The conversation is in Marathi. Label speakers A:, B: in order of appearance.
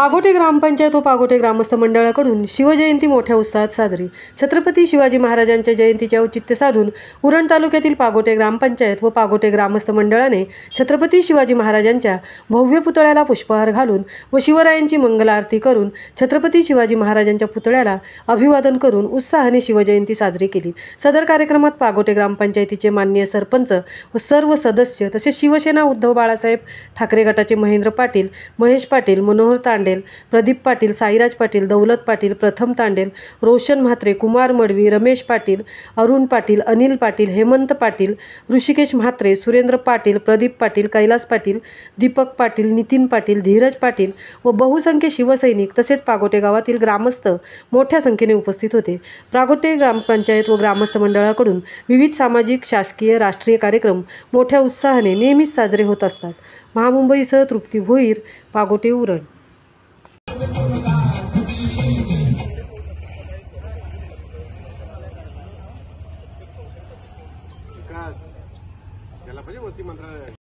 A: पागोटे ग्रामपंचायत व पागोटे ग्रामस्थ मंडळाकडून शिवजयंती मोठ्या उत्साहात साजरी। छत्रपती शिवाजी महाराजांच्या जयंतीचे औचित्य साधून उरण तालुक्यातील पागोटे ग्रामपंचायत व पागोटे ग्रामस्थ मंडळाने छत्रपती शिवाजी महाराजांच्या भव्य पुतळ्याला पुष्पहार घालून व शिवरायांची मंगल आरती करून छत्रपती शिवाजी महाराजांच्या पुतळ्याला अभिवादन करून उत्साहाने शिवजयंती साजरी केली। सदर कार्यक्रमात पागोटे ग्रामपंचायतीचे माननीय सरपंच व सर्व सदस्य तसेच शिवसेना उद्धव बाळासाहेब ठाकरे गटाचे महेंद्र पाटील, महेश पाटील, मनोहर तांडेल, प्रदीप पाटील, साईराज पाटील, दौलत पाटील, प्रथम तांडेल, रोशन म्हात्रे, कुमार मडवी, रमेश पाटील, अरुण पाटील, अनिल पाटील, हेमंत पाटील, ऋषिकेश म्हात्रे, सुरेंद्र पाटील, प्रदीप पाटील, कैलास पाटील, दीपक पाटील, नितीन पाटील, धीरज पाटील व बहुसंख्य शिवसैनिक तसेच पागोटे गावातील ग्रामस्थ मोठ्या संख्येने उपस्थित होते। पागोटे ग्रामपंचायत व ग्रामस्थ मंडळाकडून विविध सामाजिक, शासकीय, राष्ट्रीय कार्यक्रम मोठ्या उत्साहाने नेहमीच साजरे होत असतात। महामुंबईसह तृप्ती भोईर, पागोटे, उरण।
B: विकास याला पाहिजे वरती मंत्रालय।